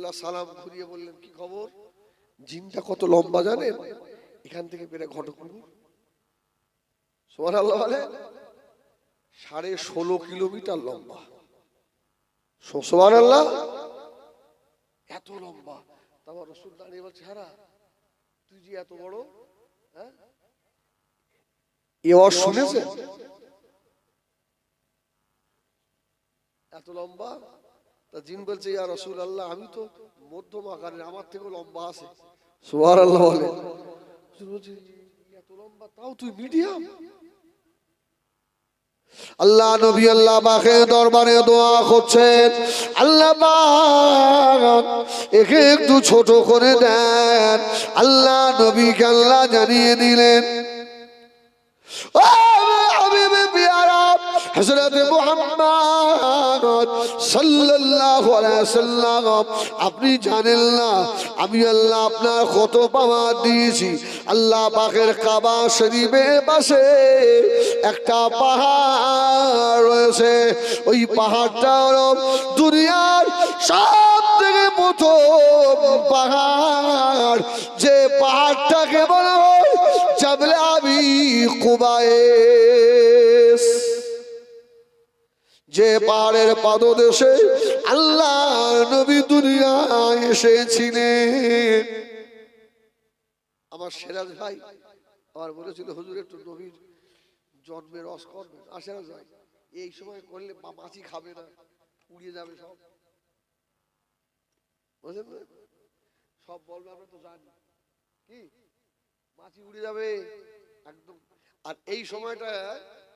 রসুল্লাহ সালাম ঘুরিয়ে বললেন, কি খবর? জিনটা কত লম্বা জানেন? এখান থেকে বেড়ে ঘটকুকুর, সুবহানাল্লাহ বলে 16.5 কিলোমিটার লম্বা। সুবহানাল্লাহ, এত লম্বা। তারপর রসুল দাঁড়িয়ে বলছে, হ্যাঁ তুই যে এত বড়, হ্যাঁ এবার শুনেছে এত লম্বা? তা জিন বলছে, ইয়া রাসূলুল্লাহ আমি তো মধ্যম আকারের, আমার থেকেও লম্বা আছে। সুবহানাল্লাহ বলে। রসূল বলছে, এত লম্বা তাও তুই মিডিয়াম? আল্লাহ নবী আল্লাহ পাকের দরবারে দোয়া করছেন, আল্লাহ পাক একে একটু ছোট করে দেন। আল্লাহ নবীকে আল্লাহ জানিয়ে দিলেন, ও হাবিবে পিয়ারা হযরত মুহাম্মদ সাল্লাল্লাহু আলাইহি ওয়াসাল্লাম, আপনি জানেন না আমি আল্লাহ আপনার কত পাওয়ার দিয়েছি। আল্লাহ পাকের কাবা শরীফের পাশে একটা পাহাড় রয়েছে, ওই পাহাড়টা হলো দুনিয়ার সবথেকে প্রথম পাহাড়, যে পাহাড়টাকে বলা হয় জাবলে আবি কুবায়েস, যে পাহাড়ের পাদদেশে আল্লাহ নবী দুনিয়ায় এসেছিলেন। আমার সিরাজ ভাই আমার বলেছিল, হুজুর একটু নবীর জন্মের রস করবেন। সিরাজ ভাই এই সময় করলে মাছি খাবে না, উড়িয়ে যাবে সব, বুঝলেন না? সব বলবে আমরা তো জানি, কি মাছি উড়ে যাবে একদম। আর এই সময়টা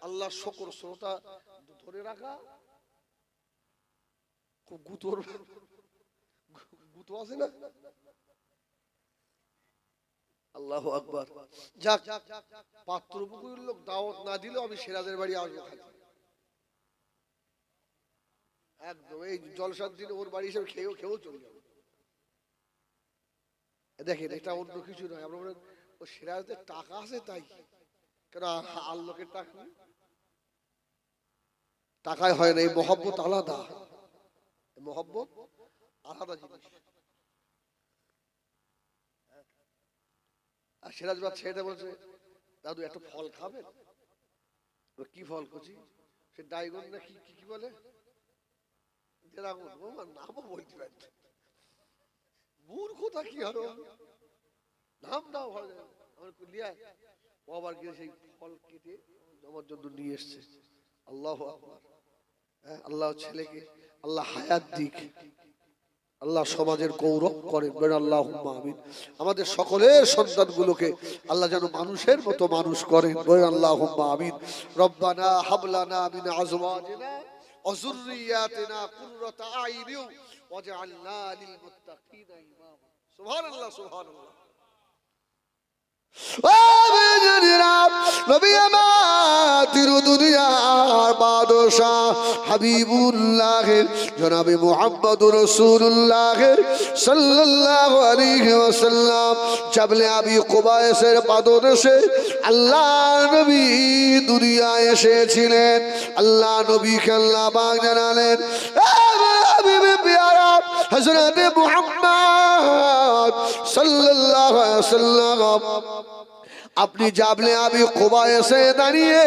আল্লাহ শুকর শ্রোতা ধরে রাখা, খুব গুতোর গুতো আছে না। আল্লাহু আকবার। যাক, পাত্রপুকুরের লোক দাওয়াত না দিলেও আমি সিরাজের বাড়ি আসবো খাইতে, একদম। এই জলসার দিনে ওর বাড়ি হিসেবে খেয়েও চলে যাবো। দেখেন এটা অন্য কিছু নয়, আমরা বলেন ও সিরাজদের টাকা আছে তাই, কেন আর লোকের টাকা নেই, টাকায় হয় না। এই মহব্বত আলাদা, মহব্বত আলাদা জিনিস। আর সিরাজ বাদ ছেড়ে বলছে, দাদু একটা ফল খাবেন? কি ফল করছি? সে ডাইগন না কি কি বলে, নামও বলতে পারছে, মূর্খতা কি হলো, নাম দাও ভালো। আমার লিয়া ও আবার গিয়ে সেই ফল কেটে আমার জন্য নিয়ে এসছে। আল্লাহু আকবার। আল্লাহ ছেলেকে আল্লাহ হায়াত দিক, আল্লাহ সমাজের গৌরব করেন, বলেন আল্লাহুম্মা আমিন। আমাদের সকলের সন্তানগুলোকে আল্লাহ যেন মানুষের মতো মানুষ করেন, বলেন আল্লাহুম্মা আমিন। রব্বানা হাব লানা মিন আজওয়াজিনা ওয়া যুররিয়াতিনা কুররাতা আইয়ুন ওয়াজআলনা লিল মুত্তাকিনা ইমামা। সুবহানাল্লাহ, সুবহানাল্লাহ। নবী আমার দুনিয়ার বাদশাহ হাবিবুল্লাহ জনাবে মুহাম্মদুর রাসূলুল্লাহ সাল্লাল্লাহু আলাইহি ওয়াসাল্লাম জাবলে আবি কুবায়েসের পাদদেশে আল্লাহ নবী দুনিয়ায় এসেছিলেন। আল্লাহ নবীকে আল্লাহ পাক জানালেন, হাবিবে পিয়ারা হযরত মুহাম্মদ সাল্লাল্লাহু আলাইহি ওয়াসাল্লাম, আপনি জাবলে আবি কুবায়েসে দাঁড়িয়ে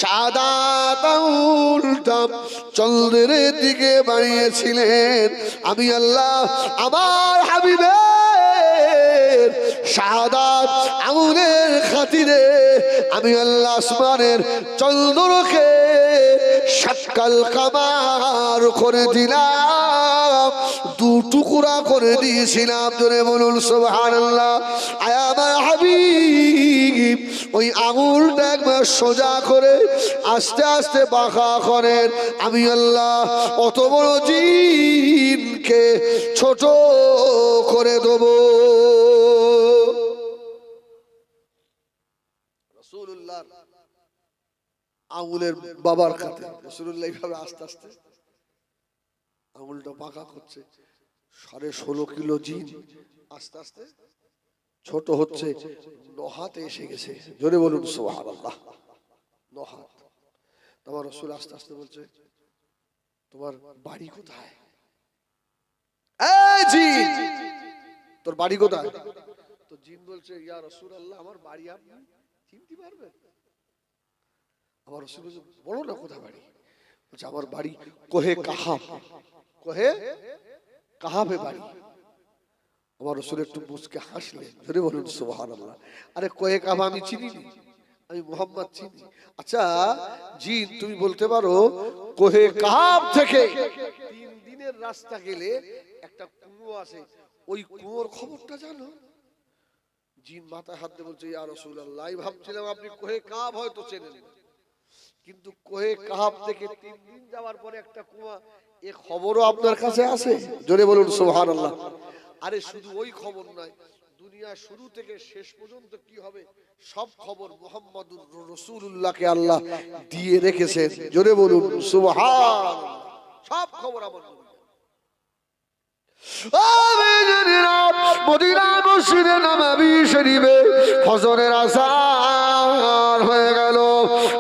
শাহাদাত আঙ্গুলটা চন্দ্রের দিকে বাড়িয়েছিলেন। আমি আল্লাহ আমার হাবিবের শাহাদাত আঙ্গুলের খাতিরে আমি আল্লাহ আসমানের চন্দ্রকে সাক্কাল কামার করে দিলাম, দু টুকরা করে দিয়েছিলাম। জোরে বলুন সুবহানাল্লাহ। আয় আমার হাবিব ওই আঙুলটা একবার সোজা করে আস্তে আস্তে বাঁকা করেন, আমি আল্লাহ অত বড় জিনকে ছোট করে দেব। রাসূলুল্লাহ আঙুলের বাবার কাছে রাসূলুল্লাহ এইভাবে আস্তে আস্তে আঙুলটা বাঁকা করছে। 16.5 কিলো জিন আস্তে আস্তে ছোট হচ্ছে, নহাতে এসে গেছে। জোরে বলুন সুবহানাল্লাহ। নহাত। তোমার রাসূল আস্তে আস্তে বলছে, তোমার বাড়ি কোথায়? এই জিন, তোর বাড়ি কোথায়? তো জিন বলছে, ইয়া রাসূলুল্লাহ, আমার বাড়ি আপনি চিনতে পারবেন? আমার রাসূল বলছে, বলো না কোথায় বাড়ি? বলছে, আমার বাড়ি কোহে কাহাফ। কোহে কাহাফে বাড়ি। আমার রাসূল একটু মুচকে হাসলেন, জোরে বলুন সুবহানাল্লাহ। আরে কোহে কাহাফ আমি চিনি না, আমি মুহাম্মদ চিনি। আচ্ছা জিন, তুমি বলতে পারো কোহে কাহাফ থেকে 3 দিনের রাস্তা গেলে একটা কুয়ো আছে, ওই কুয়োর খবরটা জানো? জিন মাথায় হাত দিয়ে বলছে, ইয়া রাসূলুল্লাহ, আমি ভাবছিলাম আপনি কোহে কাহাফ হয়তো চেনেন না, কিন্তু কোহে কাহাফ থেকে 3 দিন যাওয়ার পরে একটা কুয়া, এ খবরও আপনার কাছে আছে? জোরে বলুন সুবহানাল্লাহ। আরে শুধু ওই খবর নয়, দুনিয়া শুরু থেকে শেষ পর্যন্ত কি হবে সব খবর মুহাম্মাদুর রাসূলুল্লাহকে আল্লাহ দিয়ে রেখেছেন। জোরে বলুন সুবহানাল্লাহ। সব খবর আমার নবী। মদিনা মসজিদে নববী শরীফে ফজরের আযান হয়ে গেল।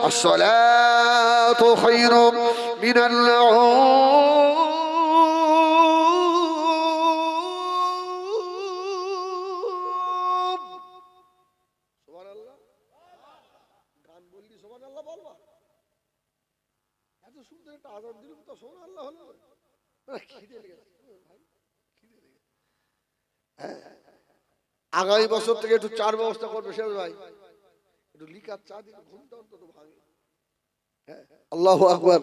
আসসালাতু খায়রুম মিনাল নাউম। সুবহানাল্লাহ। গান বললি সুবহানাল্লাহ বলবা? এত সুন্দর একটা আযান দিল তো সুবহানাল্লাহ হলো। খিদে লেগেছে ভাই, খিদে লেগেছে। আগামী বছর থেকে একটু চার ব্যবস্থা করবে শেষ ভাই, একটু লিকার চা দিলে ঘুমটা অন্তত ভাঙে। আল্লাহু আকবার।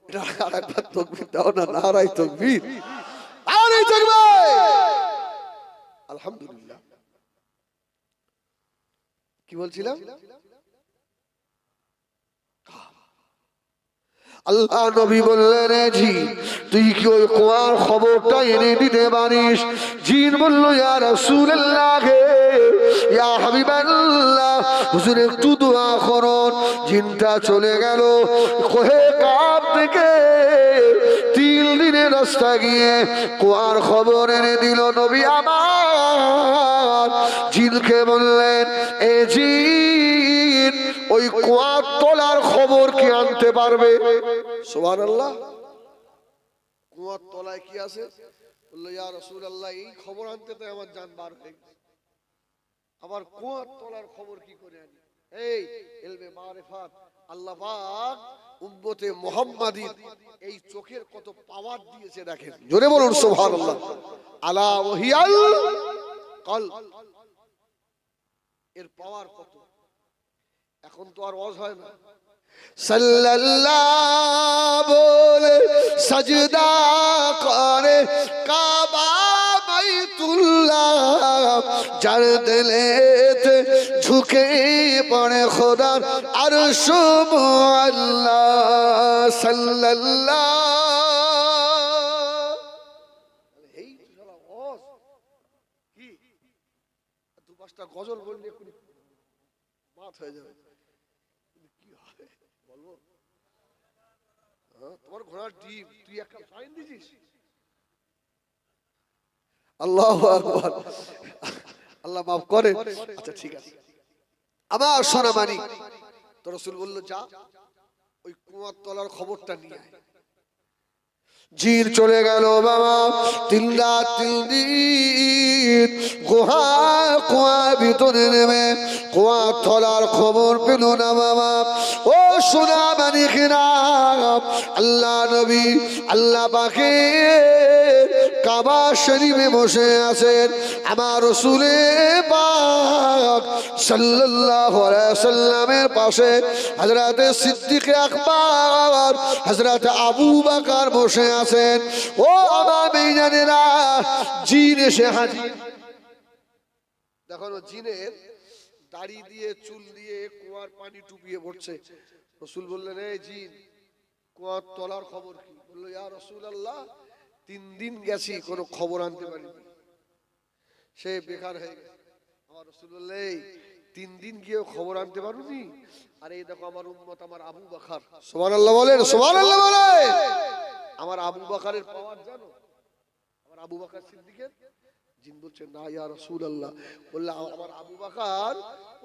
এটা আরেকবার তাকবীর দাও না, নারায়ে তাকবীর, নারায়ে তাকবীর। আলহামদুলিল্লাহ। কি বলছিলাম? আল্লাহ নবী বললেন, জি তুই কি ওই কুয়ার খবরটা এনে দিতে পারিস? জিন বলল, ইয়া রাসূলুল্লাহ, ইয়া হাবিবাল্লাহ, হুজুর একটু দোয়া করুন। জিনটা চলে গেল কোহে কাহাফ থেকে 3 দিনের রাস্তা গিয়ে কুয়ার খবর এনে দিল নবী আমার। জিনকে বললেন, এ জিন, ওই কুয়ার তলার খবর কি আনতে পারবে? সুবহানাল্লাহ। কুয়ার তলায় কি আছে? বলল, ইয়া রাসূলুল্লাহ, এই খবর আনতে তো আমার জান বার হয়ে গেছে, আবার কুয়ার তলার খবর কি করে আনি? এই ইলমে মারিফাত আল্লাহ পাক উম্মতে মুহাম্মাদীর এই চোখের কত পাওয়ার দিয়েছে দেখেন। জোরে বলুন সুবহানাল্লাহ। আলা ওয়াহিয়াল কল, এর পাওয়ার কত! এখন তো আর ওয়াজ হয় না। সাল্লাল্লাহু বলে সাজদা করে কাবা বাইতুল্লাহ, যার দিলেতে ঝুঁকে পড়ে খোদার আরশ মুআল্লাহ। সাল্লাল্লাহ। এই শালা ওয়াজ কি 2-5টা গজল বললে মাত হয়ে যাবে। কি হবে বলবো? তোমার ঘোড়ার ডিম তুই একটা সাইন দিছিস? আল্লাহু আকবার। আল্লাহ মাফ করে। আচ্ছা ঠিক আছে, আমার সোনা মানিক, তো রাসূল বলল, যা ওই কুয়ার তলার খবরটা নিয়ে আয়। জিন চলে গেল বাবা, 3 রাত 3 দিন কুয়ার ভিতরে নেমে কুয়ার তলার খবর পেল না বাবা। ও সোনা মানিকেরা, আল্লাহ নবী আল্লাহ পাকের কাবা শরীফে বসে আছেন, আমার রাসূল পাক সাল্লাল্লাহু আলাইহি সাল্লামের পাশে হযরত সিদ্দিক আকবর, হযরত আবু বকর বসে আছেন। ও আমার বেঈমানেরা, জিন এসে হাজির। দেখো জিনের দাড়ি দিয়ে চুল দিয়ে কুয়ার পানি টুপিয়ে পড়ছে। রাসূল বললেন, এই জিন, কুয়ার তলার খবর কি? বলল, ইয়া রাসূলুল্লাহ, 3 দিন গেছি কোনো খবর আনতে পারিনি, সে বেকার হয়ে গেছে। আমার রাসূল বললেন, এই 3 দিন গিয়ে খবর আনতে পারোনি? আরে এই দেখো আমার উম্মত, আমার আবু বকর। সুবহানাল্লাহ বলেন, সুবহানাল্লাহ বলেন। আমার আবু বকরের পাওয়ার জানো? আমার আবু বকর সিদ্দিকের? জিন বলছে, না ইয়া রাসূলুল্লাহ। বললে, আমার আবু বকর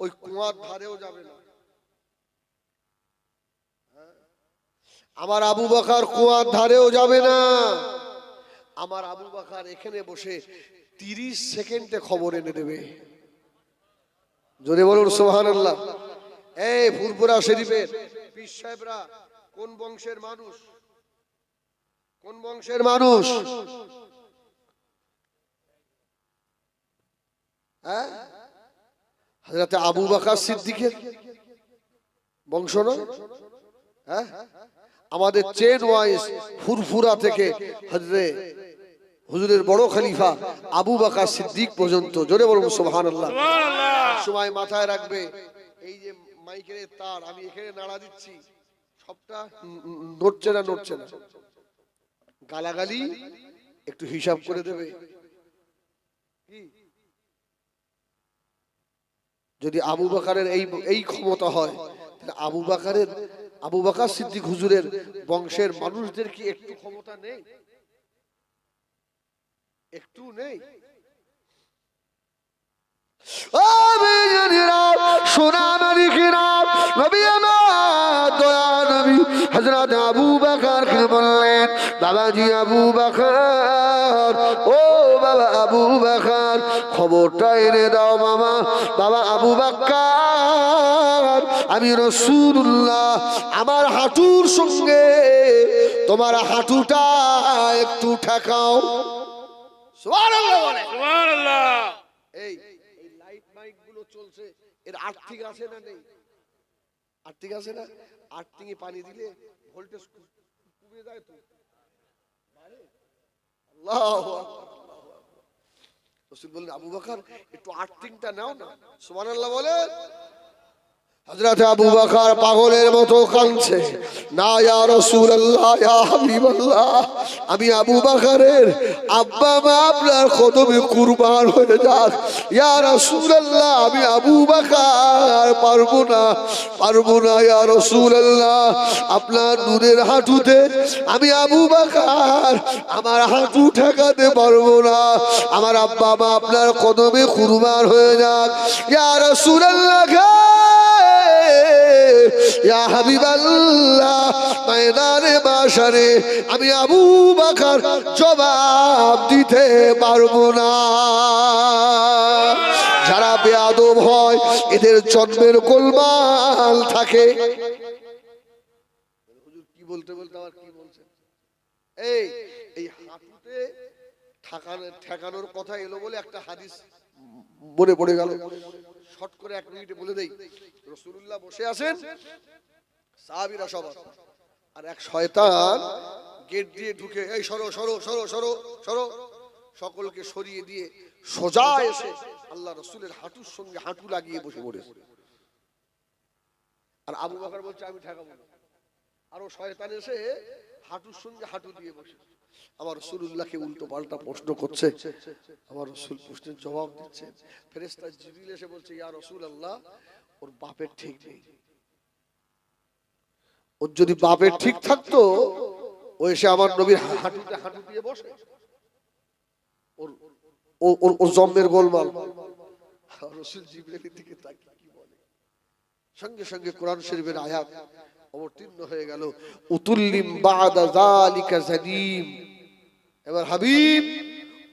ওই কুয়ার ধারেও যাবে না। আমার আবু বকর কুয়ার ধারেও যাবে না। আমার আবু বকর এখানে বসে 30 সেকেন্ডে খবর এনে দেবে। জোরে বলুন সুবহানাল্লাহ। এই ফুরফুরা শরীফের পীর সাহেবরা কোন বংশের মানুষ? কোন বংশের মানুষ? হ্যাঁ, হযরত আবু বকর সিদ্দিকের বংশ নয়? হ্যাঁ, আমাদের চেন ওয়াইজ ফুরফুরা থেকে হযরত হুজুরের বড় খলিফা আবু বকর সিদ্দিক পর্যন্ত। জোরে বলুন সুবহানাল্লাহ। সময় মাথায় রাখবে, এই যে মাইকের তার আমি এখানে নাড়া দিচ্ছি, সবটা নড়ছে না, নড়ছে না। গালাগালি একটু হিসাব করে দেবে। যদি আবু বকরের এই ক্ষমতা হয়, তাহলে আবু বকর সিদ্দিক হুজুরের বংশের মানুষদের কি একটু ক্ষমতা নেই? একটু নেই? হযরত আবু বকরকে বললেন, বাবাজি আবু বকর, ও বাবা আবু বকর, খবরটা এনে দাও মামা। বাবা আবু বকর, আমি রাসূলুল্লাহ, আমার হাঁটুর সঙ্গে তোমার হাঁটুটা একটু ঠেকাও। সুবহানাল্লাহ বলে। সুবহানাল্লাহ। এই লাইট মাইক গুলো চলছে, এর আর্থিক আছে না নেই? আর্থিক আছে না? আর্থিকে পানি দিলে ভোল্টেজ কমে যায় তো। আল্লাহু আকবার। রাসূল বললেন, আবু বকর একটু আর্থিংটা নাও না। সুবহানাল্লাহ বলে। হযরত আবু বকর পাগলের মতো কাঁদছে, না ইয়া রাসূলুল্লাহ, ইয়া হাবিবাল্লাহ, আমি আবু বকরের আব্বা মা আপনার কদমে কুরবান হয়ে যাক। ইয়া রাসূলুল্লাহ, আমি আবু বকর পারবো না, পারবো না ইয়া রাসূলুল্লাহ, আপনার নূরের হাঁটুতে আমি আবু বকর আমার হাঁটু ঠেকাতে পারবো না। আমার আব্বা মা আপনার কদমে কুরবান হয়ে যাক। ইয়া রাসূলুল্লাহ, ইয়া হাবিবাল্লাহ, ময়দানে মাশারে আমি আবু বকর জবাব দিতে পারবো না। যারা বেয়াদব হয় এদের জন্মের গোলমাল থাকে। হুজুর কি বলতে বলতে আবার কি বলছেন? এই হাঁটুতে ঠেকানোর কথা এলো বলে একটা হাদিস মনে পড়ে গেল, শর্ট করে 1 মিনিটে বলে দেই। রাসূলুল্লাহ বসে আছেন, সাহাবীরা সব, আর এক শয়তান গেট দিয়ে ঢুকে, এই সরো সরো সরো সরো সরো, সকলকে সরিয়ে দিয়ে সোজা এসে আল্লাহ রাসূলের হাঁটুর সঙ্গে হাঁটু লাগিয়ে বসে পড়েছে। আর আবু বকর বলছে আমি ঠেকাবো না, আর ও শয়তান এসে হাঁটুর সঙ্গে হাঁটু দিয়ে বসে। আমার রাসূলুল্লাহকে উল্টো পাল্টা প্রশ্ন করছে, আমার রাসূল প্রশ্নের জবাব দিচ্ছে। ফেরেশতা জিবরিল এসে বলছে, ইয়া রাসূলুল্লাহ, ওর বাপের ঠিক নেই। ওর যদি বাপের ঠিক থাকতো, ও এসে আমার নবীর হাঁটুতে হাঁটু দিয়ে বসে। ওর জন্মের গোলমাল। রাসূল জিবরিলের দিকে তাকিয়ে কি বলে, সঙ্গে সঙ্গে কোরআন শরীফের আয়াত অবতীর্ণ হয়ে গেল, উতুল্লিম বাদা যালিকা জানিম। এবার হাবিব,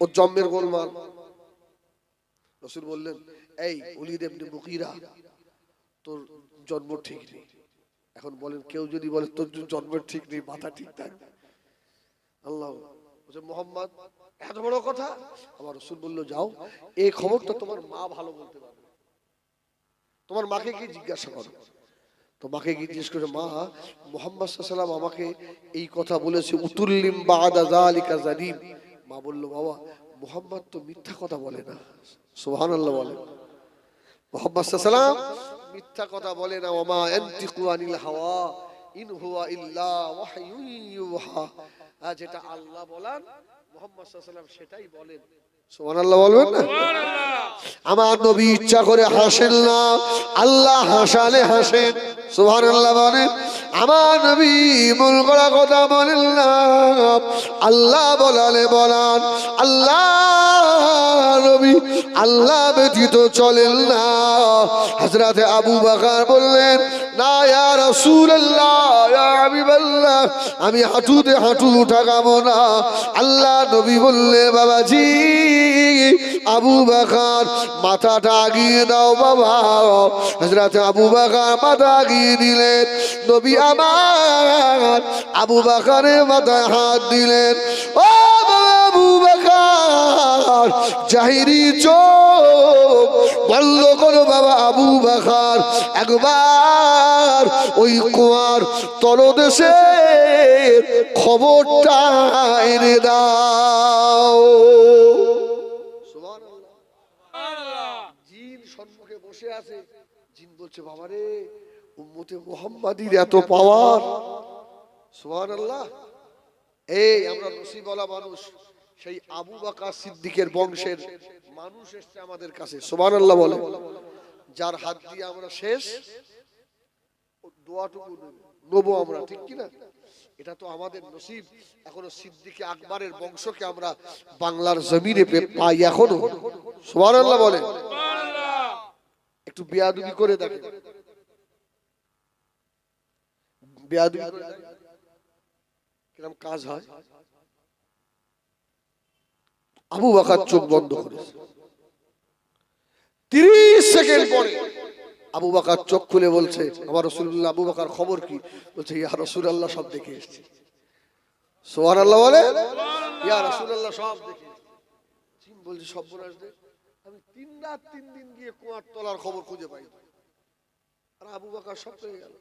ওর জন্মের গোলমাল। রাসূল বললেন, এই ওলীদ ইবনে মুগীরা, তোর জন্ম ঠিক নেই। এখন বলেন, কেউ যদি বলে তোর জন্মের ঠিক নেই, মাথা ঠিক থাকবে? আল্লাহ বলছে, মুহাম্মদ এত বড় কথা? আমার রাসূল বলল, যাও, এই খবরটা তোমার মা ভালো বলতে পারবে, তোমার মাকে কি জিজ্ঞাসা করো। তো মাকে গিয়ে জিজ্ঞেস করে, মা, মুহাম্মদ সাল্লাল্লাহু আলাইহি ওয়াসাল্লাম আমাকে এই কথা বলেছে, উতুল্লিম বাদা যালিকা জানিম। মা বলল, বাবা, মুহাম্মদ তো মিথ্যা কথা বলে না। সুবহানাল্লাহ বলে। মুহাম্মদ সাল্লাল্লাহু আলাইহি ওয়াসাল্লাম মিথ্যা কথা বলে না। ওমা ইয়ানতিকু আনিল হাওয়া ইন হুয়া ইল্লা ওয়াহয়ুন ইউহা। যেটা আল্লাহ বলেন মুহাম্মদ সাল্লাল্লাহু আলাইহি ওয়াসাল্লাম সেটাই বলেন। সুবহানাল্লাহ বলবেন না? আমার নবী ইচ্ছা করে হাসেন না, আল্লাহ হাসালে হাসেন। সুবহানাল্লাহ বলেন। আমার নবী মন করা কথা বলেন না, আল্লাহ বলালে বলান। আল্লাহ নবী আল্লাহ ব্যতীত চলেন না। হযরত আবু বকর বললেন, না ইয়া রাসূলুল্লাহ, ইয়া হাবিবাল্লাহ, আমি হাঁটুতে হাঁটু ঠেকাবো না। আল্লাহ নবী বললেন, বাবাজি আবু বকর মাথাটা আগিয়ে দাও বাবা। হযরত আবু বকর মাথা আগিয়ে দিলেন। নবী আমার আবু বকরের মাথায় হাত দিলেন। ও আবু বকর, জাহিরি চোখ বন্ধ করো বাবা। আবু বকর, একবার ওই কুয়ার তলদেশের খবরটা এনে দাও। জিন সম্মুখে বসে আছে। জিন বলছে, বাবারে উম্মতে মুহাম্মাদির এত পাওয়ার, সুবহানাল্লাহ। এই আমরা নসিবওয়ালা মানুষ, সেই আবু বকর সিদ্দিকের বংশের মানুষ এসেছে আমাদের কাছে, সুবহানাল্লাহ বলে। যার হাত দিয়ে আমরা শেষ দোয়াটুকু নেবো আমরা, ঠিক কি না? এটা তো আমাদের নসিব। এখনো সিদ্দিকে আকবরের বংশকে আমরা বাংলার জমিনে পাই এখনো, সুবহানাল্লাহ বলে। একটু বেয়াদবি করে দেখেন, বেয়াদবি করে কিরকম কাজ হয়। আবু বকর চোখ বন্ধ করেছে। 30 সেকেন্ড পরে আবু বকর চোখ খুলে বলছে, আমার রাসূলুল্লাহ। আবু বকর, খবর কি? বলছে, ইয়া রাসূলুল্লাহ সব দেখে এসেছি। সুবহানাল্লাহ বলে, ইয়া রাসূলুল্লাহ সব দেখে এসেছি। জিন বলছে, সর্বনাশ রে, আমি 3 রাত 3 দিন গিয়ে কুয়ার তলার খবর খুঁজে পাই, আর আবু বকর সব পেয়ে গেল।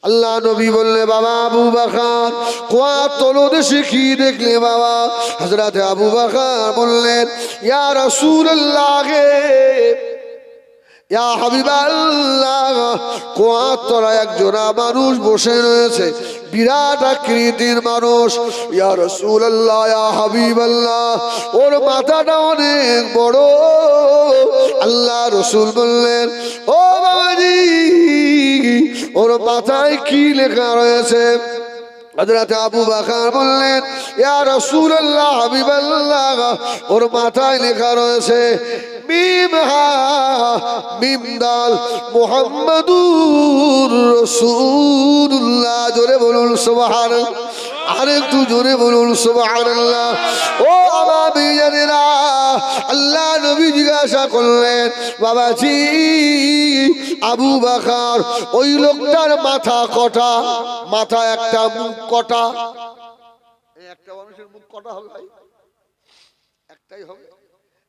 আল্লাহ নবী বললে, বাবা আবু বকর কুয়ার তলদেশে কি দেখলে বাবা? হযরত আবু বকর বললেন, ইয়া রাসূলুল্লাহ গে, ইয়া হাবিবাল্লাহ, কুয়ার তলায় একজন মানুষ বসে রয়েছে, বিরাট আকৃতির মানুষ। ইয়া রাসূলুল্লাহ, ইয়া হাবিবাল্লাহ, ওর মাথাটা অনেক বড়। আল্লাহ রাসূল বললেন, ও বাবাজি, ওর মাথায় কি লেখা রয়েছে? হযরত আবু বকর বললেন, ইয়া রাসূলুল্লাহ, হাবিবাল্লাহ, ওর মাথায় লেখা রয়েছে মিম হা মিম দাল মুহাম্মাদুর রাসূলুল্লাহ। জোরে বলুন সুবহানাল্লাহ, আরেকটু জোরে বলুন সুবহানাল্লাহ। ও আমার ভাইজানেরা, আল্লাহ নবী জিজ্ঞাসা করলেন, বাবাজি আবু বকর, ওই লোকটার মাথা কটা? মাথা একটা, মুখ কটা? একটা মানুষের মুখ কটা হবে ভাই? একটাই হবে।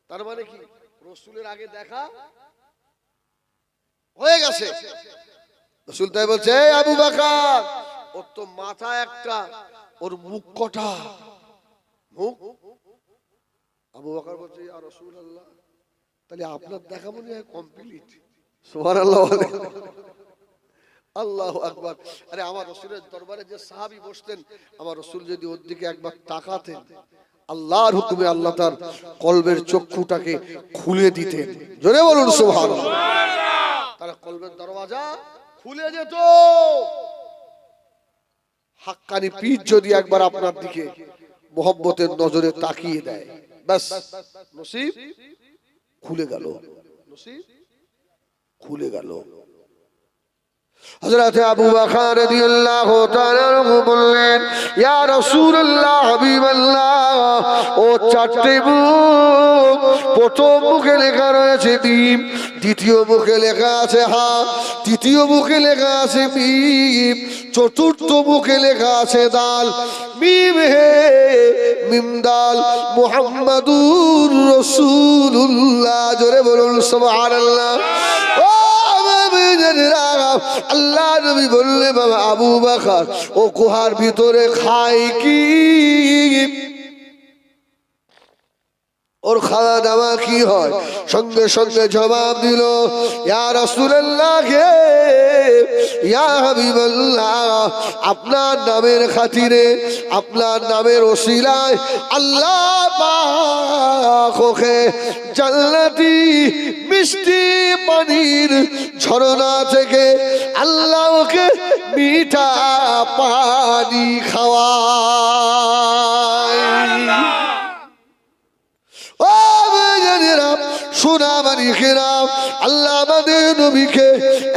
তার মানে কি রাসূলের আগে দেখা হয়ে গেছে। রাসূল তাই বলছে, আবু বকর, ওর তো মাথা একটা, ওর মুখ কটা? মুখ। আবু বকর বলছে, ইয়া রাসূলুল্লাহ, তাহলে আপনার দেখা মনে হয় কমপ্লিট। সুবহানাল্লাহ, আল্লাহু আকবার। আরে আমার রাসূলের দরবারে যে সাহাবী বসতেন, আমার রাসূল যদি ওর দিকে একবার তাকাতেন, আল্লাহর হুকুমে আল্লাহ তার কলবের চক্ষুটাকে খুলে দিতেন। জোরে বলুন সুবহানাল্লাহ। তার কলবের দরওয়াজা খুলে যেত। হাক্কানি পীর যদি একবার আপনার দিকে মোহব্বতের নজরে তাকিয়ে দেয়, বাস নসিব খুলে গেল, নসিব খুলে গেল। হযরত আবু বকর রাদিয়াল্লাহু তাআলা বললেন, ইয়া রাসূলুল্লাহ, হাবিবাল্লাহ, ও চারটি মুখ। প্রথম মুখে লেখা রয়েছে মিম, দ্বিতীয় মুখে লেখা আছে হা, তৃতীয় মুখে লেখা আছে মিম, চতুর্থ মুখে লেখা আছে দাল। মিম হে মিম দাল মুহাম্মাদুর রাসূলুল্লাহ। জোরে বলুন সুবহানাল্লাহ। আল্লাহ নবী বললে, বাবা আবু বকর, ও গুহার ভিতরে খায় কি? ওর খাওয়া দাওয়া কি হয়? সঙ্গে সঙ্গে জবাব দিল, ইয়া রাসূলুল্লাহ, ইয়া হাবিবাল্লাহ, আপনার নামের খাতিরে, আপনার নামের ওসিলায় আল্লাহ পাক ওকে জান্নাতি মিষ্টি পানির ঝরনা থেকে আল্লাহ ওকে মিঠা পানি খাওয়ায়। ও সোনা মানিকেরা, আল্লাহ আমাদের নবীকে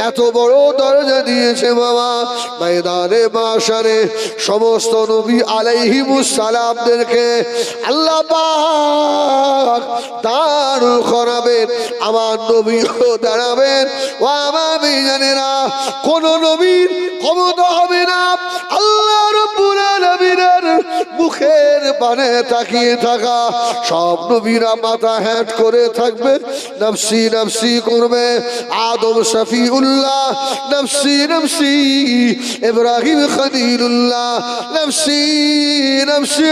এত বড় দরজা দিয়েছে বাবা। ময়দানে মাশারে সমস্ত নবী আলাইহিমুস সালামদেরকে আল্লাহ পাক দাঁড় করাবেন, আমার নবীও দাঁড়াবেন। ও আমার জানেরা, কোন নবীর ক্ষমতা হবে না আল্লাহ রাব্বুল আলামিনের মুখের পানে তাকিয়ে থাকা। সব নবীরা মাথা হেঁট করে থাকবে, নফসি নফসি করবে। আদম শফিউল্লাহ নফসি নফসি, ইব্রাহিম খলিলুল্লাহ নফসি নফসি,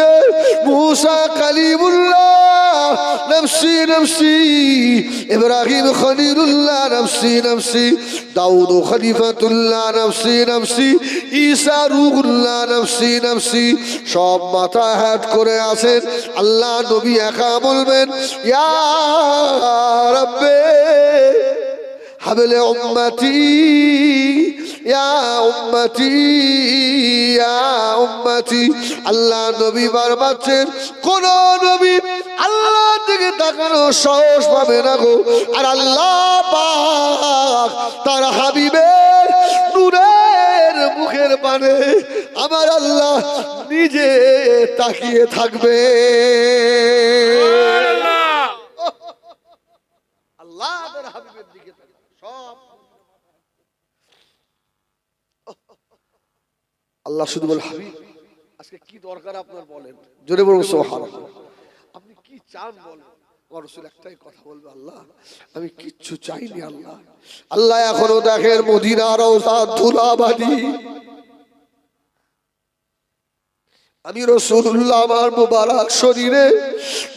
মুসা কালিমুল্লাহ নফসি নফসি, ইব্রাহিম খলিলুল্লাহ নফসি নফসি, দাউদ খলিফাতুল্লাহ নফসি নফসি, ঈসা রূহুল্লাহ নফসি নফসি। সব মাথা হেঁট করে আসেন, আল্লাহ নবী একা বলবেন ইয়া রাব্বে হাবলে উম্মতি ইয়া উম্মতি ইয়া উম্মতি। আল্লাহ নবী বারবারছেন, কোন নবী আল্লাহ থেকে তাকানো সাহস পাবে না গো। আর আল্লাহ পাক তার হাবিবের নূরের মুখের পানে আমার আল্লাহ নিজে তাকিয়ে থাকবে। আল্লাহ তার হাবিবের দিকে সব আল্লাহ শুধু বল, হাবিব আজকে কি দরকার আপনার বলেন, জোরে বলুন সুবহানাল্লাহ। আপনি কি চান বলেন। রাসূল একটাই কথা বলবে, আল্লাহ আমি কিচ্ছু চাইনি আল্লাহ। আল্লাহ এখনো দেখেন মদিনার রওজা ধুলাবালি, আমি রাসূলুল্লাহ আমার মুবারক শরীরে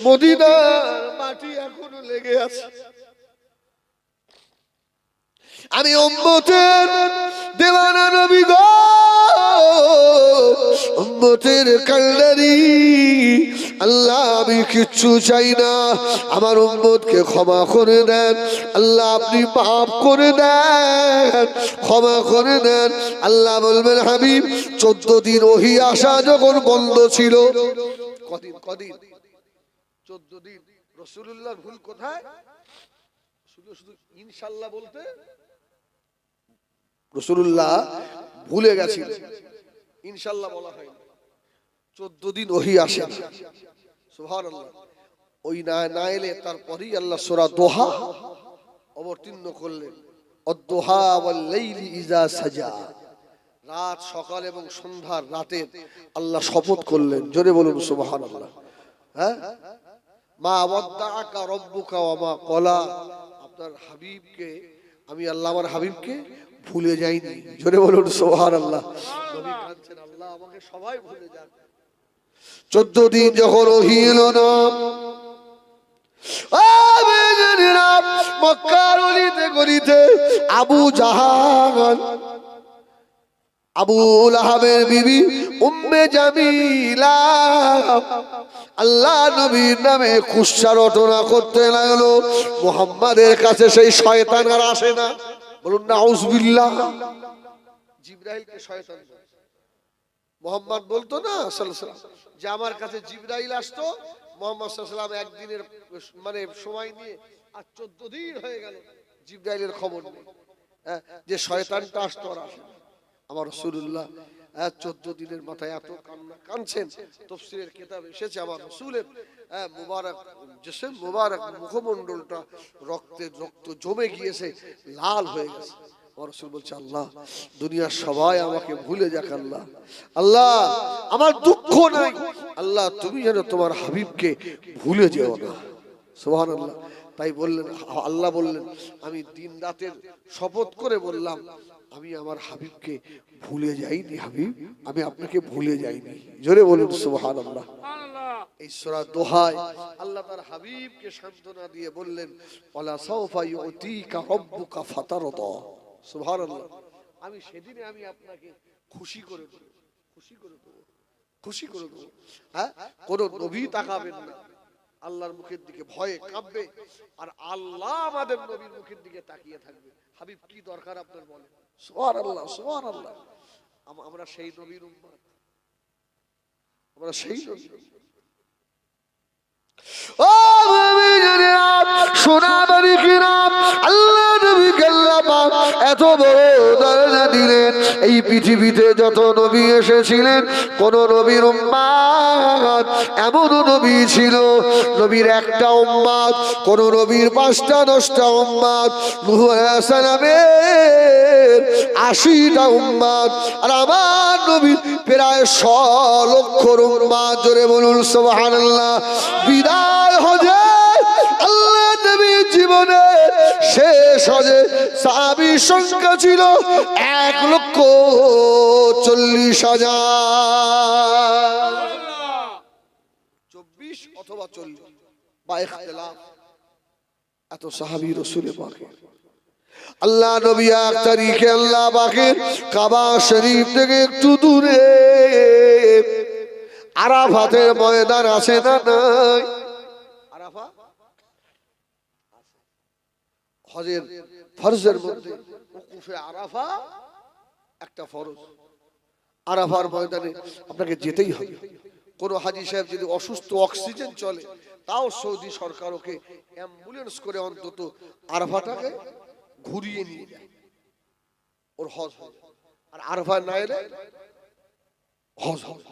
মদিনার মাটি এখনো লেগে আছে। আমি উম্মতের দেওয়ানা নবী গো, উম্মতের কান্ডারি। আল্লাহ আমি কিচ্ছু চাই না, আমার উম্মতকে ক্ষমা করে দেন আল্লাহ, আপনি মাফ করে দেন, ক্ষমা করে দেন। আল্লাহ বলবেন, হাবিব 14 দিন ওহী আসা যখন বন্ধ ছিল, কদিন 14 দিন। রাসূলুল্লাহর ভুল কোথায়? শুধু শুধু ইনশাআল্লাহ বলতে রাসূলুল্লাহ ভুলে গেছিল, ইনশাআল্লাহ বলা হয়নি। 14 দিন ওহী আসে না, সুবহানাল্লাহ। ওই না এলে তারপরেই আল্লাহ সূরা দোহা অবতীর্ণ করলেন, অদ-দোহা ওয়াল লাইলি ইযা সাজা। রাত, সকাল এবং সন্ধ্যার রাতের আল্লাহ শপথ করলেন, জোরে বলুন সুবহানাল্লাহ। হ্যাঁ, মা ওয়াদ্দাআকা রাব্বুকা ওয়া মা ক্বালা। আপনার হাবিবকে আমি আল্লাহ আমার হাবিবকে ভুলে যাইনি, জোরে বলুন সুবহানাল্লাহ। নবী কাঁদছেন, আল্লাহ আমাকে সবাই ভুলে যান। 14 দিন যখন ওহী এলো না, মক্কার অলিতে গলিতে আবু জাহাল, আবু লাহাবের বিবি উম্মে জামিলা আল্লাহ নবীর নামে কুৎসা রটনা করতে লাগলো। মুহাম্মাদের কাছে সেই শয়তান আর আসে না, বলুন নাউযুবিল্লাহ। জিবরাইলকে শয়তান মুহাম্মদ বলতো না সাল্লাল্লাহু আলাইহি ওয়াসাল্লাম, যে আমার কাছে জিবরাইল আসতো, মুহাম্মদ সাল্লাল্লাহু আলাইহি ওয়াসাল্লাম একদিনের মানে সময় নিয়ে, আর 14 দিন হয়ে গেল জিবরাইলের খবর নেই। যে শয়তানটা আসতো আর আসে না। আমার রাসূলুল্লাহ 14 দিনের মাথায় এত কান্না কাঁদছেন, তাফসীরের কিতাবে এসেছে আমার রাসূলের মুবারক জিসম মুবারক মুখমণ্ডলটা রক্ত জমে গিয়েছে, লাল হয়ে গেছে। আমার রাসূল বলছে, আল্লাহ দুনিয়ার সবাই আমাকে ভুলে যাক, আল্লাহ আল্লাহ আমার দুঃখ নাই, আল্লাহ তুমি যেন তোমার হাবিবকে ভুলে যেও না। সুবহানাল্লাহ। তাই বললেন, আল্লাহ বললেন, আমি দিন রাতের শপথ করে বললাম, আমি আমার হাবিবকে ভুলে যাইনি, হাবিব আমি আপনাকে ভুলে যাইনি, জোরে বলুন সুবহানাল্লাহ। এই সূরা দোহায় আল্লাহ তার হাবিবকে সান্ত্বনা দিয়ে বললেন, ওয়ালা সাওফা ইউতিকা রাব্বুকা ফাতারদা। সুবহানাল্লাহ। আমি সেদিনে আমি আপনাকে খুশি করে দেব, খুশি করে দেব, খুশি করে দেব। হ্যাঁ, কোন নবী তাকাবেন না আল্লাহর মুখের দিকে, ভয়ে কাঁপবে, আর আল্লাহ আমাদের নবীর মুখের দিকে তাকিয়ে থাকবে। হাবিব কি দরকার আপনার বলেন? সুবহানাল্লাহ, সুবহানাল্লাহ। আমরা সেই নবীর উম্মত, আমরা সেই নবীর। ও মুমিনিনা, শোনা মালিকিনা আল্লাহ নবীকে আল্লাহ পাক এত বড় দরজা দিলেন। এই পৃথিবীতে যত নবী এসেছিলেন কোন নবীর উম্মত এমন নবী ছিল নবীর একটা উম্মত, কোন নবীর ৫টা ১০টা উম্মত, নূহ আলাইহিস সালামের ৮০টা উম্মত, আর আমার নবীর প্রায় ১০০ লক্ষ উম্মত। জোরে বলুন সুবহানাল্লাহ। বিদায় হজে আল্লাহ নবীর জীবনে শেষ হজে সাহাবীর সংখ্যা ছিল ১,৪০,০০০। ২৪ অথবা ৪০ বা ইখতিলাফ, এত সাহাবী রাসূল পাকের। আল্লাহ নবী ১ তারিখে আল্লাহ পাকের কাবা শরীফ থেকে একটু দূরে আরাফাতের ময়দান আছে না নাই? আরাফা হজের ফরজের মধ্যে উকুফে আরাফা একটা ফরজ। আরাফার ময়দানে আপনাকে যেতেই হবে। কোন হাজী সাহেব যদি অসুস্থ, অক্সিজেন চলে, তাও সৌদি সরকার ওকে অ্যাম্বুলেন্স করে অন্তত আরাফাটাকে ঘুরিয়ে নিয়ে যায়, ওর হজ হয়। আর আরাফা না এলে হজ হয়।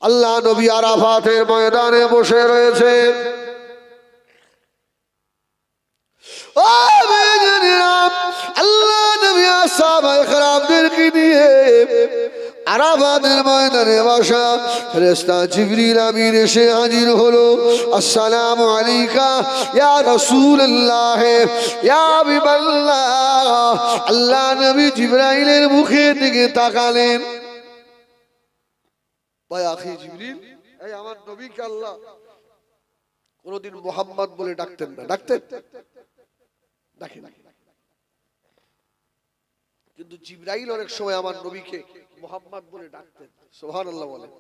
আল্লাহ নবী আরাফাতের ময়দানে বসে রয়েছে। আল্লাহ নবী সাহাবায়ে কেরামদেরকে নিয়ে আরাফাতের ময়দানে বসা। ফেরেশতা জিবরিল আমিন এসে হাজির হলো। আসসালামু আলাইকা ইয়া রাসূলুল্লাহ ইয়া হাবিবাল্লাহ। আল্লাহ নবী জিবরাইলের মুখের দিকে তাকালেন। ভাই আখি জিবরিল, এই আমার নবীকে আল্লাহ কোনদিন মুহাম্মদ বলে ডাকতেন না, ডাকতেন? ডাকেন। কিন্তু জিবরাইল অনেক সময় আমার নবীকে মুহাম্মদ বলে ডাকতেন। সুবহানাল্লাহ বলেন।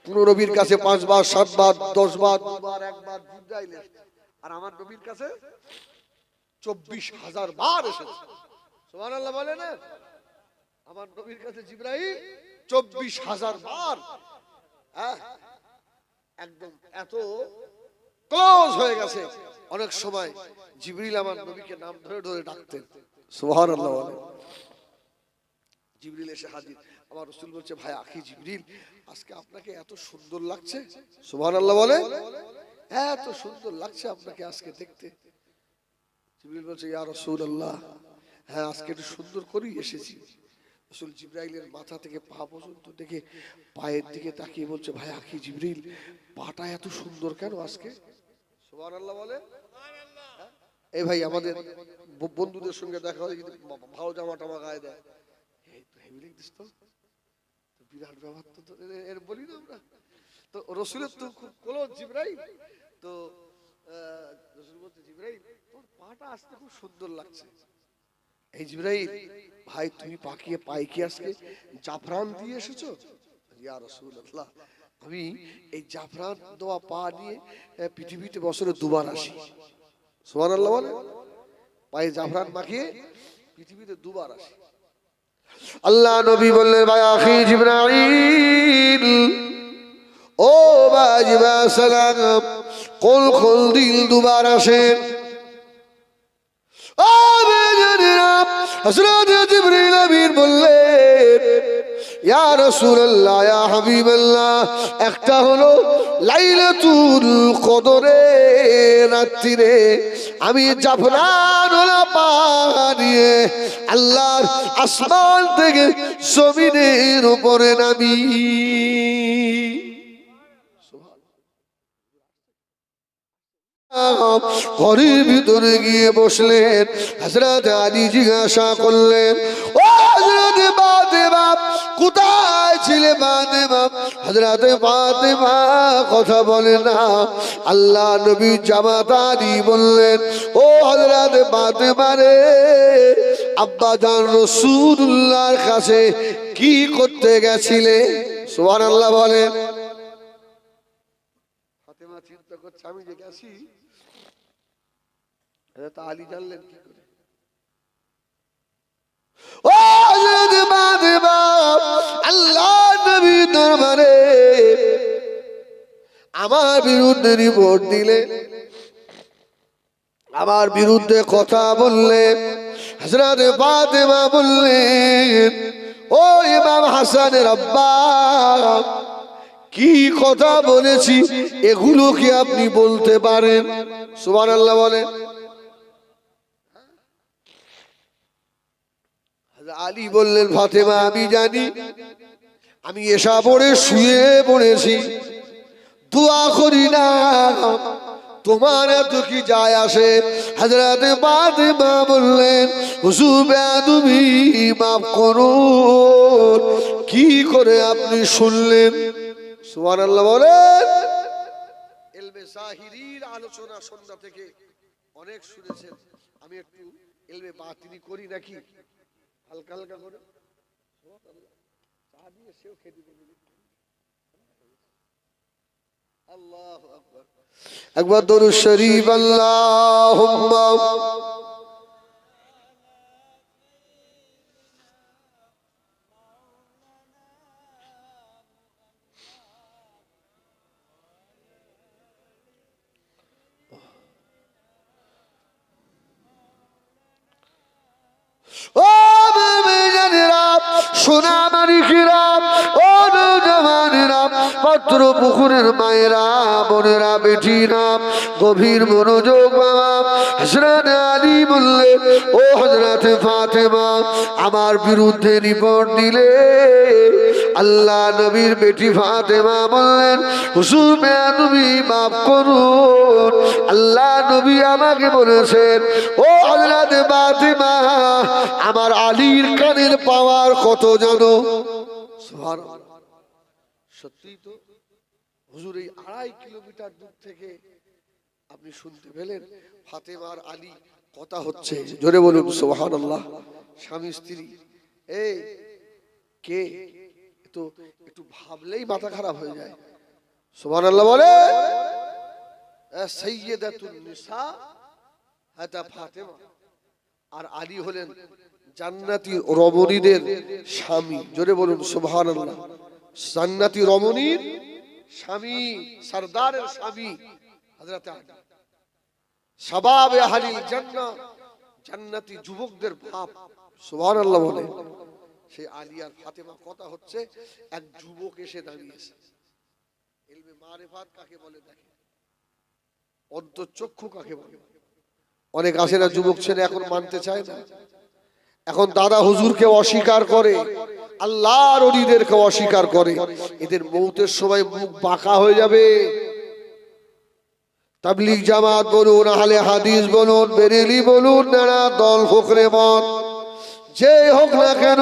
কোন নবীর কাছে ৫ বার ৭ বার ১০ বার ২ বার ১ বার জিবরাইল এসেছে, আর আমার নবীর কাছে ২৪,০০০ বার এসেছে। সুবহানাল্লাহ বলেন না? আমার নবীর কাছে জিবরাইল ২৪,০০০ বার, একদম এত ক্লোজ হয়ে গেছে। অনেক সময় জিবরিল আমার নবীকে নাম ধরে ধরে ডাকতেন। সুবহানাল্লাহ বলেন। জিবরিল এসে হাজির। আমার রাসূল বলছে, ভাই আখি জিবরিল, আজকে আপনাকে এত সুন্দর লাগছে। সুবহানাল্লাহ বলে, এত সুন্দর লাগছে আপনাকে আজকে দেখতে। জিবরিল বলছে, ইয়া রাসূলুল্লাহ, হ্যাঁ আজকে একটু সুন্দর করেই এসেছি। রাসূল জিবরাইলের মাথা থেকে পা পর্যন্ত দেখে পায়ের দিকে তাকিয়ে বলছে, ভাই আখি জিবরিল, পাটা এত সুন্দর কেন আজকে? সুবহানাল্লাহ বলে। এই ভাই আমাদের বন্ধুদের সঙ্গে দেখা হয় কিন্তু ভালো জামা টামা গায়ে দেয়, বিরাট ব্যাপার তো এর বলি না আমরা। তো রাসূলের তো খুব ক্লোজ জিবরাইল। তো রাসূল বলতে, জিবরাইল তোর পাটা আজকে খুব সুন্দর লাগছে। এই জিবরাইল, ভাই তুমি পাকিয়ে পাই কি আজকে জাফরান দিয়ে এসেছো? ইয়া রাসূলুল্লাহ, আমি এই জাফরান দেওয়া পা নিয়ে পৃথিবীতে বছরে ২ বার আসি। সুবহানাল্লাহ বলে, পায়ে জাফরান মাখিয়ে পৃথিবীতে ২ বার আসি। আল্লাহ নবী বললেন, ভাই আখি জিবরাইল, ও বাজিবা সালাম, কোল কোল দিল ২ বার আসেন। হযরত জিবরিল আমিন বললেন, ইয়া রাসূলুল্লাহ ইয়া হাবিবাল্লাহ, একটা হলো লাইলাতুল কদরের রাত্রিরে আমি জাফরান ওলা পা নিয়ে আল্লাহর আসমান থেকে জমিনের উপরে নামি। ঘরের ভিতরে গিয়ে বসলেন। হযরত আলী জিজ্ঞাসা করলেন, ও হযরত ফাতেমা, কোথায় ছিলে ফাতেমা? হযরত ফাতেমা কথা বলে না। আল্লাহ নবী জামাত আলী বললেন, ও হযরত ফাতেমা রে, আব্বা জান রাসূলুল্লাহর কাছে কি করতে গেছিলে? সুবহানাল্লাহ বলেন। ফাতেমা চিন্তা করছে, আমি যে গেছি, আলী জানলেন কি করে? ও হযরত ফাতেমা, আল্লাহ নবী দরবারে আমার বিরুদ্ধে রিপোর্ট দিলে, আমার বিরুদ্ধে কথা বললেন। হযরত ফাতেমা বললেন, ও ইমাম হাসানের আব্বা, কি কথা বলেছি এগুলো কি আপনি বলতে পারেন? সুবহানাল্লাহ বলেন। আলী বললেন, ফাতেমা আমি জানি, আমি এসা পড়ে শুয়ে পড়েছি, দোয়া করি না, তোমার এত কি যায় আসে? হযরত ফাতেমা বললেন, হুজুর তুমি মাফ করুন, কি করে আপনি শুনলেন? সুবহানাল্লাহ বলেন। ইলমে জাহিরির আলোচনা সন্ধ্যা থেকে অনেক শুনেছেন, আমি একটু ইলমে বাতিনি করি নাকি হালকা হালকা করে। আল্লাহু আকবার, একবার দরুদ শরীফ। আল্লাহুম্মা ও বেবিজানেরা, সোনা মানিকেরা, ও নওজওয়ানেরা, পত্র পুকুরের মায়েরা, বোনেরা, বেটিরা, গভীর মনোযোগ বাবা। হযরত আলী বললেন, ও হযরত ফাতেমা, আমার বিরুদ্ধে রিপোর্ট দিলে। আল্লাহ নবীর বেটি ফাতেমা বললেন, হুজুর তুমি মাফ করুন, আল্লাহ নবী আমাকে বলেছেন, ও হযরত ফাতেমা, আমার আলীর কানের পাওয়ার কত জানো? সুবহানাল্লাহ। সত্যি তো হুজুর, এই 2.5 কিলোমিটার দূর থেকে আপনি শুনতে পেলেন ফাতেমার আলী কথা হচ্ছে। জোরে বলুন সুবহানাল্লাহ। স্বামী স্ত্রী, এই কে, তো একটু ভাবলেই মাথা খারাপ হয়ে যায়। সুবহানাল্লাহ বলে। সাইয়্যিদাতুন নিসা হাতা ফাতেমা, আর আলী হলেন জান্নাতি রমণীদের স্বামী। জোরে বলুন সুবহানাল্লাহ। জান্নাতি রমণীর স্বামী, সরদারের স্বামী হযরত আলী। শাবাবে আহলিল জান্নাহ, জান্নাতি যুবকদের বাপ। সুবহানাল্লাহ বলে। সেই আলী আর ফাতেমা কথা হচ্ছে, এক যুবক এসে দাঁড়িয়েছে। ইলমে মারিফাত কাকে বলে দেখেন, অন্তর্চক্ষু কাকে বলে। অনেক আসে না যুবক ছেলে, এখন মানতে চায় না, এখন দাদা হুজুরকে অস্বীকার করে, আল্লাহর ওলিদেরকে অস্বীকার করে। এদের মৌতের সময় মুখ বাঁকা হয়ে যাবে। তাবলীগ জামাত বলুন, আহলে হাদিস বলুন, বেরেলি বলুন, নানা দল হোক রে মত, যে হোক না কেন,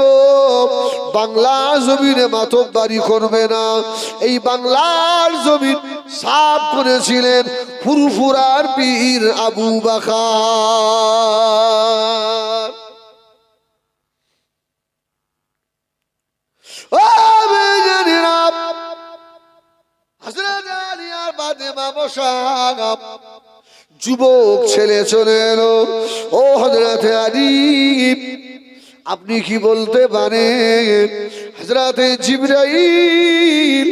বাংলা জমিনে মাতব্বারি করবে না। এই বাংলার জমিন সাফ করেছিলেন ফুরফুরার পীর আবু বকর। ও বেজানেরা, হযরত আলী আর ফাতেমা বসা, যুবক ছেলে চলে এলো। ও হযরত আলী, আপনি কি বলতে পারেন হযরত জিবরাইল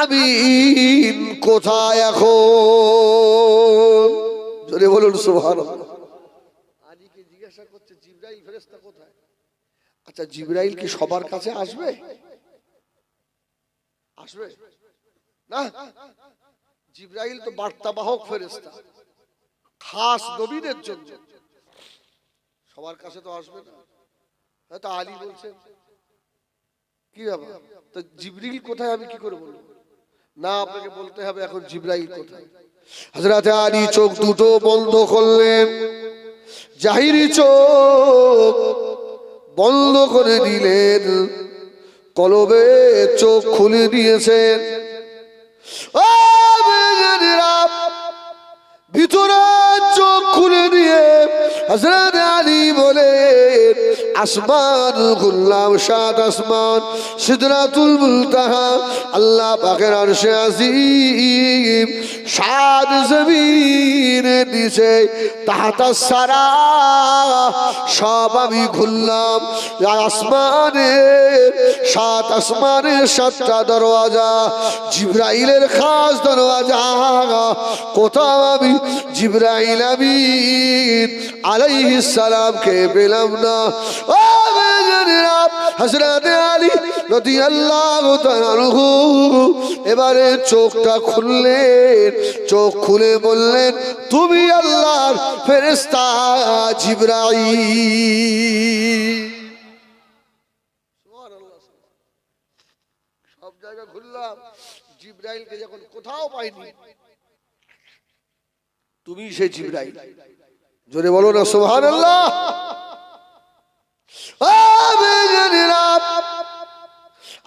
আমিন কোথায় এখন? জোরে বলুন সুবহানাল্লাহ। আলীকে জিজ্ঞাসা করছে জিবরাইল ফেরেশতা কোথায়? আচ্ছা, জিবরাইল কি সবার কাছে আসবে? আসবে না। জিবরাইল তো বার্তাবাহক ফেরেশতা, খাস নবীদের জন্য, সবার কাছে তো আসবে না। হয়তো আলী বলছেন কি ব্যাপার, তো জিবরিল কোথায় আমি কি করে বলবো? না, আপনাকে বলতে হবে এখন জিবরাইল কোথায়। হযরত আলী চোখ দুটো বন্ধ করলেন, জাহিরি চোখ বন্ধ করে দিলেন, কলবে চোখ খুলে দিয়েছেন। ও বেজানেরা, ভিতরে চোখ খুলে দিয়ে হযরত আলী বলে, আসমান খুললাম, সাত আসমান, সিদরাতুল মুনতাহা, আল্লাহ পাকের আরশে আজিম, সাত জমিনের নিচে তাহতা সারা সব আমি ঘুরলাম। আসমানের সাত আসমানের সাতটা দরওয়াজা, জিবরাইলের খাস দরওয়াজা, কোথাও আমি জিবরাইল আমিন আলাইহিস সালামকে পেলাম না। ও বেজনেরা, হযরত আলী রাদিয়াল্লাহু তাআলা আনহু এবারে চোখটা খুললেন, চোখ খুলে বললেন, তুমি আল্লাহর ফেরেশতা জিবরাইল। সুবহানাল্লাহ। সব জায়গা ঘুরলাম, জিবরাইলকে যখন কোথাও পাইনি, তুমি সে জিবরাইল। জোরে বলো না সুবহানাল্লাহ।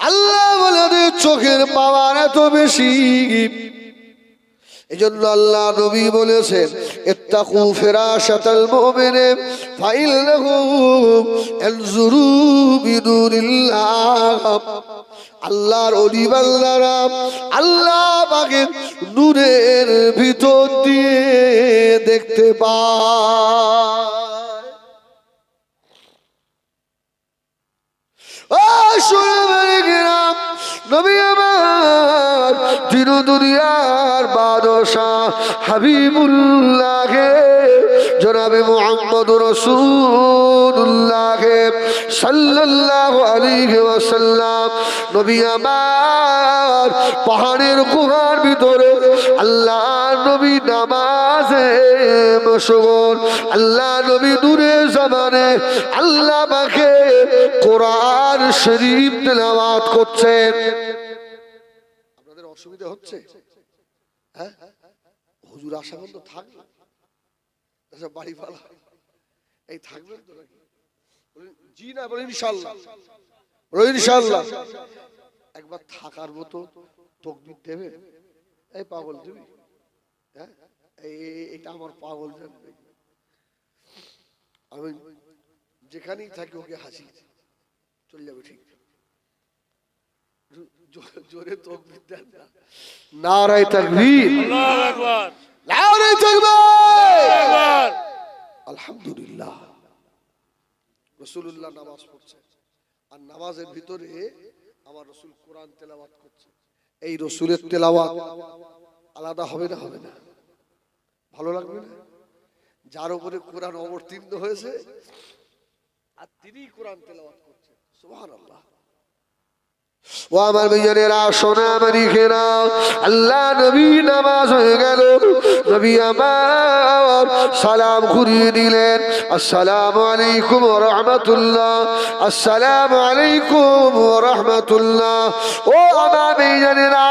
আল্লাহ বলে চোখের পাওয়ার এত বেশি, এজন্য আল্লাহ নবী বলেছেন, ইত্তাকু ফিরাশাতাল মুমিনি ফাইন্নাহু ইয়ানজুরু বিনুরিল্লাহ। আল্লাহর ওলি বান্দারা আল্লাহ পাকের নূরের ভিতর দিয়ে দেখতে পায়। নবী আমার দিন দুনিয়ার বাদশাহ হাবিবুল্লাহ জনাবে মুহাম্মদুর রাসূলুল্লাহ সাল্লাল্লাহু আলাইহি ওয়াসাল্লাম, নবী আমার পাহাড়ের গুহার ভিতরে আল্লাহ নবী নামাজে মশগুল, আল্লাহ নবী নূরে জামানে আল্লাহ পাকে কোরআন শরীফ তেলাওয়াত করছেন। আপনাদের অসুবিধা হচ্ছে? হ্যাঁ, হুজুর আসা বন্ধ থাকবে, আচ্ছা বাড়ি পালা এই থাকবেন তো নাকি? জি না বলেন ইনশাআল্লাহ, বলেন ইনশাআল্লাহ। একবার থাকার মতো তাকবীর দেবে? এই পাগল দিবি? হ্যাঁ, এইটা আমার পাগল জানবে। আমি যেখানেই থাকি ওকে হাসি চলে যাবে, ঠিক? জোরে তাকবীর দেন না। নারায়ে তাকবীর, আল্লাহু আকবার, নারায়ে তাকবীর, আলহামদুলিল্লাহ। রাসূলুল্লাহ নামাজ পড়ছেন, আর নামাজের ভিতরে আমার রাসূল কোরআন তেলাওয়াত করছে। এই রাসূলের তেলাওয়াত আলাদা হবে না? হবে না? ভালো লাগবে না? যার উপরে কোরআন অবতীর্ণ হয়েছে আর তিনি কোরআন তেলাওয়াত করছেন, সুবহানাল্লাহ। ও আমার ভাইয়েরা, সোনা মানিকেরা, আল্লাহ নবী নামাজ হয়ে গেল, নবী আমার সালাম ঘুরিয়ে দিলেন, আসসালামু আলাইকুম ওয়া রাহমাতুল্লাহ, আসসালামু আলাইকুম ওয়া রাহমাতুল্লাহ। ও আমার ভাইয়েরা,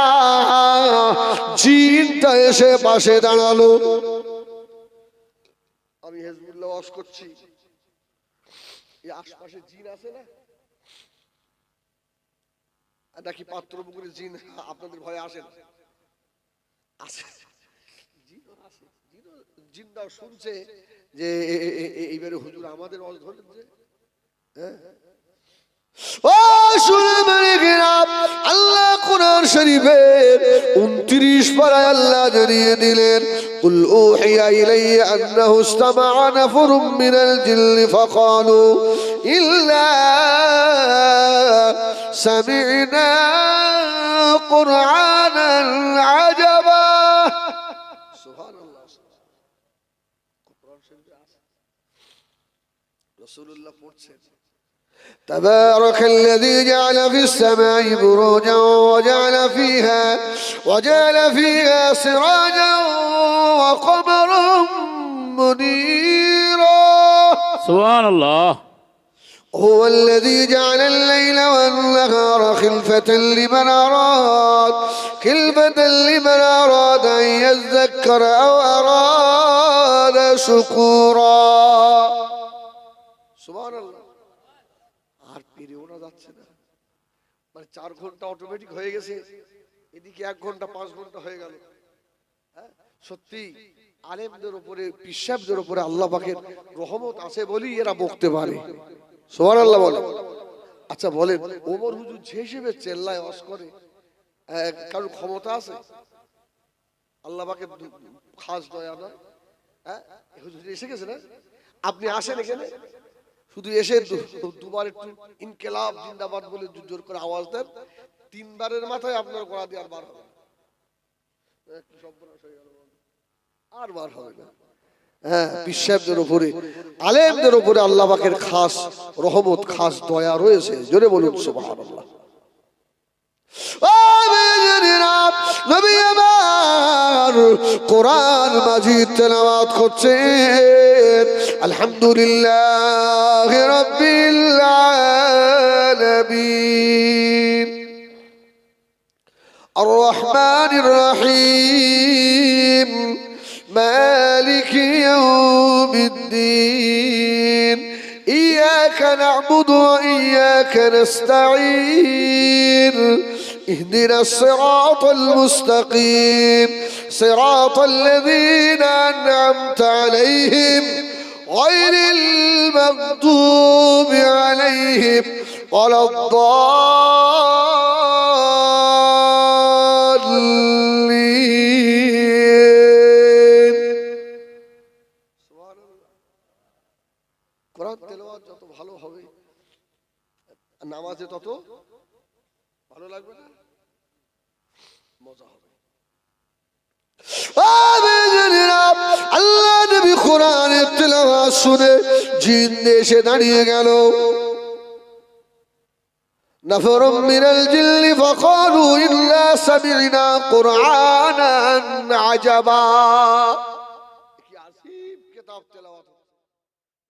জিনটা এসে পাশে দাঁড়ালো। আমি হিজবুল্লাহ ওয়াজ করছি, এই আশপাশে জিন আছে না? নাকি পাত্রপুকুরের জিন আপনাদের ভয়ে আসেন? জিনরাও শুনছে যে এইবারে হুজুর আমাদের ওয়াজ ধরেন যে, আল্লাহ কোরআন শরীফের 29 পারায় আল্লাহ জানিয়ে দিলেন, কুল উহিয়া ইলাইয়া আন্নাহু ইসতামাআ নাফরুম মিনাল জিন্নি ফাকালু ইল্লা সামি'না কুরআনান আজাবা। সুবহানাল্লাহ। কোরআন শরীফে আছে, রাসূলুল্লাহ পড়ছেন, تبارك الذي جعل في السماء بروجا وجعل فيها سراجا وقمرا منيرا. سبحان الله. هو الذي جعل الليل والنهار خلفة لمن أراد أن يذكر أو أراد شكورا. سبحان الله. আর পেরেও না যাচ্ছে না, মানে 4 ঘন্টা অটোমেটিক হয়ে গেছে, এদিকে 1 ঘন্টা 5 ঘন্টা হয়ে গেল। হ্যাঁ, সত্যি আলেমদের উপরে, পিশাবদের উপরে আল্লাহ পাকের রহমত আছে বলি এরা বকতে পারে। সুবহানাল্লাহ বলে। আচ্ছা বলেন, ওমর হুজুর যে হিসেবে চেল্লায় ওয়াজ করে, কারোর ক্ষমতা আছে? আল্লাহ পাকে খাস দয়া নয়? হ্যাঁ, হুজুর এসে গেছে না? আপনি আসেন এখানে, শুধু এসে দুবার একটু ইনকিলাব জিন্দাবাদ বলে জোর করে আওয়াজ দেন, 3 বারের মাথায় আপনার গলা দিয়ে আর বার হবে না। কি সর্বনাশ হয়ে গেল, আর বার হবে না। হ্যাঁ, বিশ্বাসের উপরে, আলেমদের উপরে আল্লাহ পাকের খাস রহমত, খাস দয়া রয়েছে। জোরে বলুন সুবহানাল্লাহ। নবী আমার কোরআন মাজিদ তেলাওয়াত করছেন, আলহামদুলিল্লাহ রাব্বিল আলামিন আর রহমানির রহিম মালিকি ইয়াউমিদ্দিন إياك نعبد وإياك نستعين اهدنا الصراط المستقيم صراط الذين أنعمت عليهم غير المغضوب عليهم ولا الضالين. কোরআন তেলাওয়াত যত ভালো হবে, নামাজে তত ভালো লাগবে না, মজা হবে। আল্লাহ নবী কোরআনের তেলাওয়াত শুনে জিন এসে দাঁড়িয়ে গেল। نفر من الجن فقالوا إنا سمعنا قرآنا عجبا